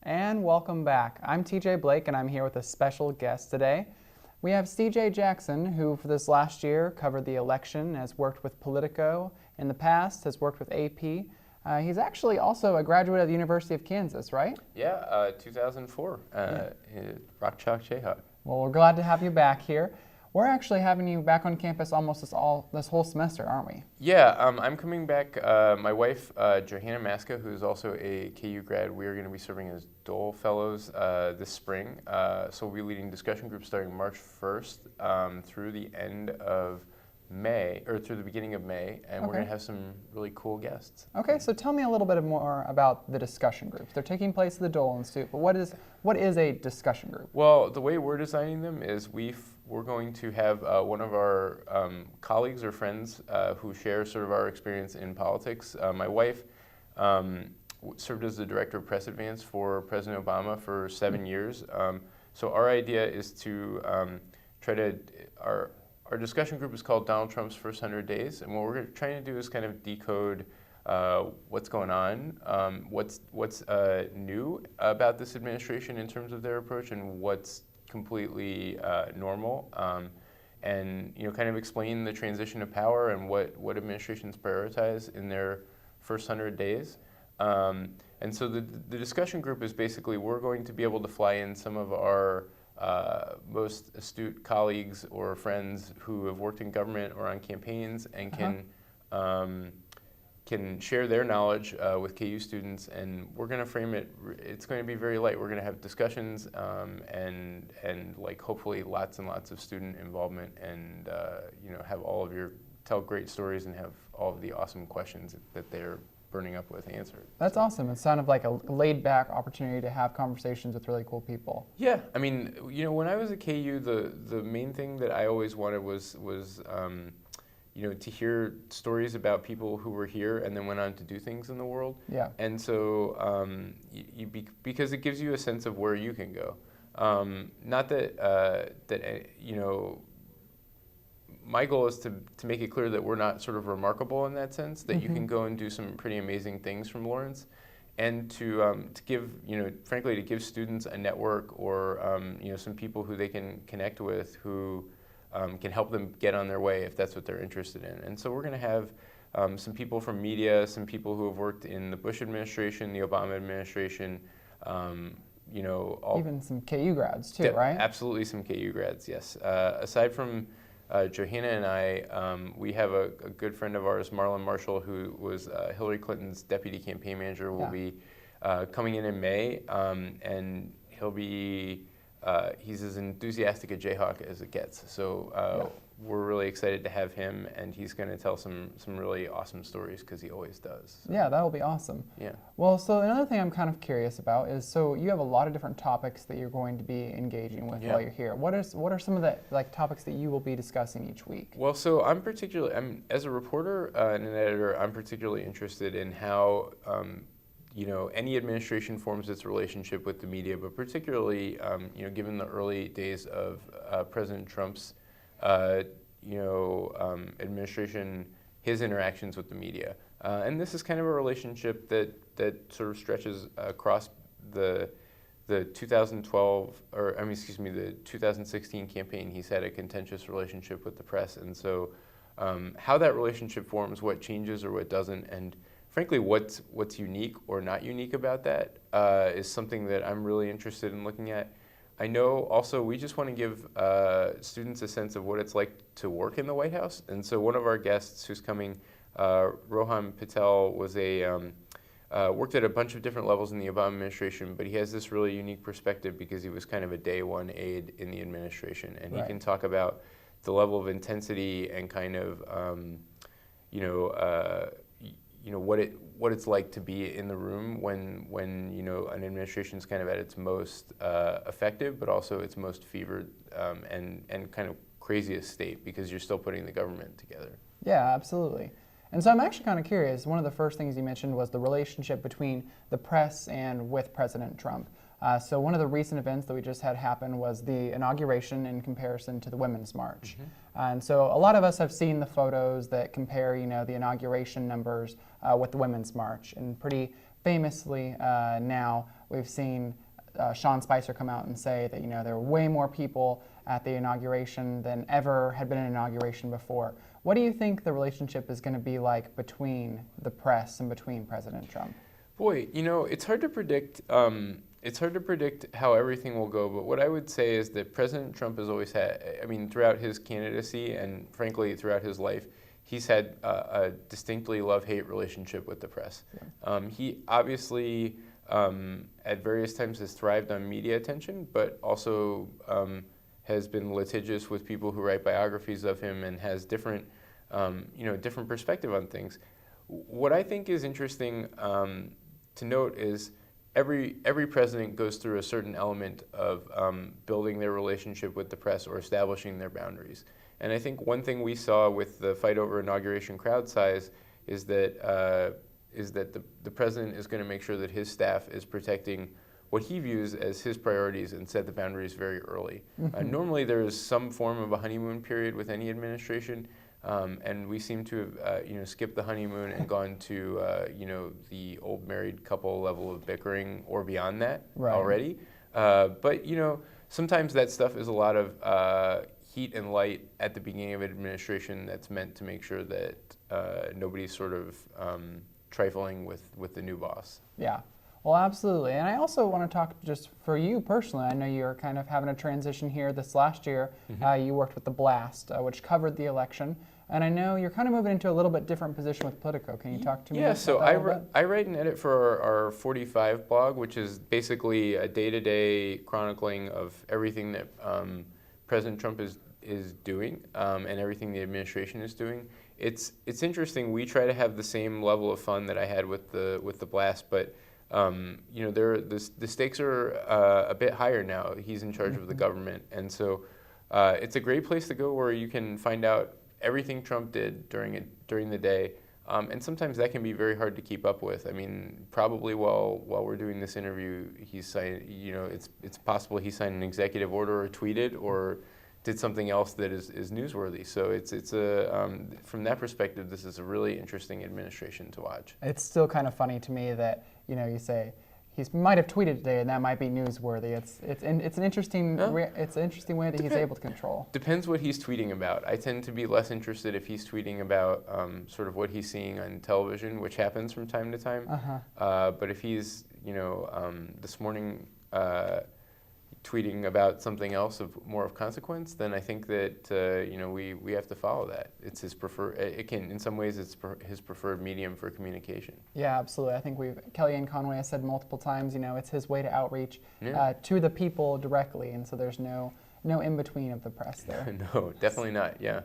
And welcome back. I'm TJ Blake and I'm here with a special guest today. We have CJ Jackson, who for this last year covered the election, has worked with Politico in the past, has worked with AP. He's actually also a graduate of the University of Kansas, right? Yeah, 2004, Rock Chalk Jayhawk. Well, we're glad to have you back here. We're actually having you back on campus almost this whole semester, aren't we? Yeah, I'm coming back. My wife, Johanna Maska, who's also a KU grad, we are going to be serving as Dole Fellows this spring. So we'll be leading discussion groups starting March 1st through the end of May, or through the beginning of May, and we're going to have some really cool guests. Okay, so tell me a little bit more about the discussion groups. They're taking place at the Dole Institute, but what is a discussion group? Well, the way we're designing them is we're going to have one of our colleagues or friends who share sort of our experience in politics. My wife served as the director of press advance for President Obama for 7 years. So our idea is to our discussion group is called Donald Trump's First 100 Days, and what we're trying to do is kind of decode what's going on, what's new about this administration in terms of their approach, and what's completely normal, and kind of explain the transition of power and what administrations prioritize in their first 100 days. And so the discussion group is basically we're going to be able to fly in some of our most astute colleagues or friends who have worked in government or on campaigns and can share their knowledge with KU students, and we're going to frame it. It's going to be very light. We're going to have discussions and like hopefully lots and lots of student involvement, and have tell great stories and have all of the awesome questions that they're burning up with answered. That's awesome. It sounded like a laid-back opportunity to have conversations with really cool people. Yeah, I mean, when I was at KU, the main thing that I always wanted was to hear stories about people who were here and then went on to do things in the world. Yeah. And so because it gives you a sense of where you can go. Not that my goal is to make it clear that we're not sort of remarkable in that sense, that you can go and do some pretty amazing things from Lawrence, and to give, frankly, to give students a network or, some people who they can connect with who can help them get on their way if that's what they're interested in. And so we're going to have some people from media, some people who have worked in the Bush administration, the Obama administration, even some KU grads too, right? Absolutely, some KU grads, yes. Aside from Johanna and I, we have a good friend of ours, Marlon Marshall, who was Hillary Clinton's deputy campaign manager, will be coming in May, and he's as enthusiastic a Jayhawk as it gets. So we're really excited to have him, and he's going to tell some really awesome stories because he always does. So. Yeah, that'll be awesome. Yeah. Well, so another thing I'm kind of curious about is, so you have a lot of different topics that you're going to be engaging with while you're here. What are some of the topics that you will be discussing each week? Well, so as a reporter and an editor, I'm particularly interested in how any administration forms its relationship with the media, but particularly, given the early days of President Trump's, administration, his interactions with the media. And this is kind of a relationship that sort of stretches across the 2012, the 2016 campaign. He's had a contentious relationship with the press. And so how that relationship forms, what changes or what doesn't, and frankly, what's unique or not unique about that is something that I'm really interested in looking at. I know also we just want to give students a sense of what it's like to work in the White House. And so one of our guests who's coming, Rohan Patel, was worked at a bunch of different levels in the Obama administration, but he has this really unique perspective because he was kind of a day one aide in the administration. And he can talk about the level of intensity and kind of, what it's like to be in the room when an administration is kind of at its most effective, but also its most fevered and kind of craziest state because you're still putting the government together. Yeah, absolutely. And so I'm actually kind of curious. One of the first things you mentioned was the relationship between the press and with President Trump. So one of the recent events that we just had happen was the inauguration in comparison to the Women's March. And so a lot of us have seen the photos that compare, the inauguration numbers with the Women's March, and pretty famously now we've seen Sean Spicer come out and say that there were way more people at the inauguration than ever had been an inauguration before. What do you think the relationship is going to be like between the press and between President Trump? Boy, it's hard to predict. It's hard to predict how everything will go, but what I would say is that President Trump has always had, throughout his candidacy and frankly throughout his life, he's had a distinctly love-hate relationship with the press. Yeah. He obviously, at various times, has thrived on media attention, but also has been litigious with people who write biographies of him and has different perspective on things. What I think is interesting to note is every president goes through a certain element of building their relationship with the press or establishing their boundaries. And I think one thing we saw with the fight over inauguration crowd size is that the president is going to make sure that his staff is protecting what he views as his priorities and set the boundaries very early. Mm-hmm. Normally there is some form of a honeymoon period with any administration, and we seem to have skipped the honeymoon and gone to the old married couple level of bickering or beyond that already. But sometimes that stuff is a lot of heat and light at the beginning of an administration that's meant to make sure that nobody's sort of trifling with the new boss. Yeah. Well, absolutely. And I also want to talk just for you personally. I know you're kind of having a transition here this last year. Mm-hmm. You worked with The Blast, which covered the election. And I know you're kind of moving into a little bit different position with Politico. Can you talk to me about that a little bit? I write and edit for our 45 blog, which is basically a day-to-day chronicling of everything that President Trump is doing and everything the administration is doing. It's interesting. We try to have the same level of fun that I had with the Blast, but the stakes are a bit higher now. He's in charge of the government, and so it's a great place to go where you can find out everything Trump did during the day, and sometimes that can be very hard to keep up with. I mean, probably while we're doing this interview, he's signed. It's possible he signed an executive order or tweeted or did something else that is newsworthy. So it's from that perspective, this is a really interesting administration to watch. It's still kind of funny to me that you say he might have tweeted today and that might be newsworthy. It's an interesting way that he's able to control. Depends what he's tweeting about. I tend to be less interested if he's tweeting about sort of what he's seeing on television, which happens from time to time. But if he's this morning tweeting about something else of more of consequence, then I think that we have to follow that. It's his preferred. It can, in some ways, it's his preferred medium for communication. Yeah, absolutely. I think Kellyanne Conway has said multiple times, it's his way to outreach to the people directly, and so there's no in between of the press there. No, definitely not. Yeah.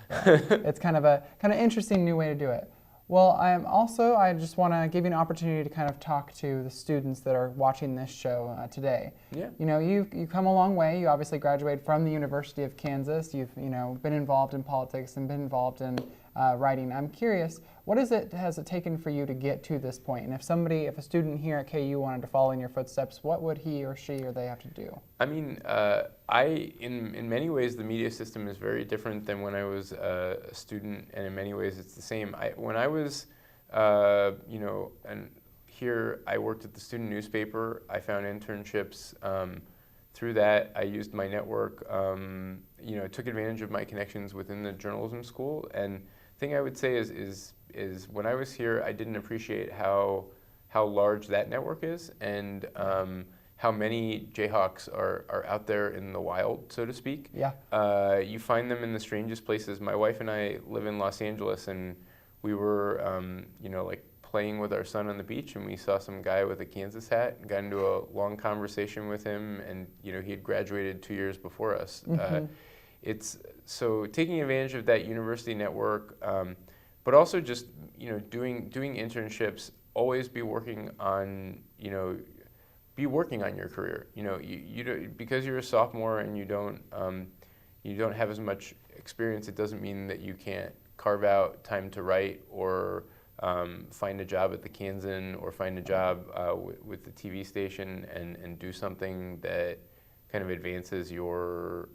It's kind of interesting new way to do it. Well, I just want to give you an opportunity to kind of talk to the students that are watching this show today. Yeah. You've come a long way. You obviously graduated from the University of Kansas. You've been involved in politics and been involved in writing. I'm curious, what has it taken for you to get to this point? And if a student here at KU wanted to follow in your footsteps, what would he or she or they have to do? I mean, in many ways, the media system is very different than when I was a student, and in many ways, it's the same. When I was, and here I worked at the student newspaper. I found internships. Through that, I used my network. Took advantage of my connections within the journalism school. And the thing I would say is when I was here, I didn't appreciate how large that network is, and how many Jayhawks are out there in the wild, so to speak. Yeah. You find them in the strangest places. My wife and I live in Los Angeles, and we were, playing with our son on the beach, and we saw some guy with a Kansas hat and got into a long conversation with him, and he had graduated 2 years before us. Mm-hmm. It's so taking advantage of that university network, but also just doing internships. Always be working on your career. Because you're a sophomore and you don't have as much experience. It doesn't mean that you can't carve out time to write or find a job at the Kansan or find a job with the TV station and do something that kind of advances your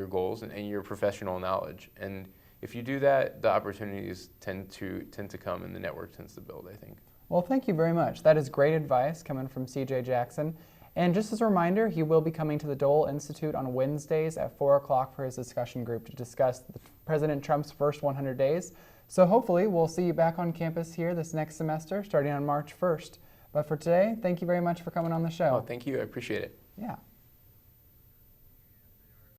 goals and your professional knowledge. And if you do that, the opportunities tend to come and the network tends to build, I think. Well, thank you very much. That is great advice coming from CJ Jackson. And just as a reminder, he will be coming to the Dole Institute on Wednesdays at 4 o'clock for his discussion group to discuss President Trump's first 100 days. So hopefully we'll see you back on campus here this next semester, starting on March 1st. But for today, thank you very much for coming on the show. Oh, thank you. I appreciate it. Yeah.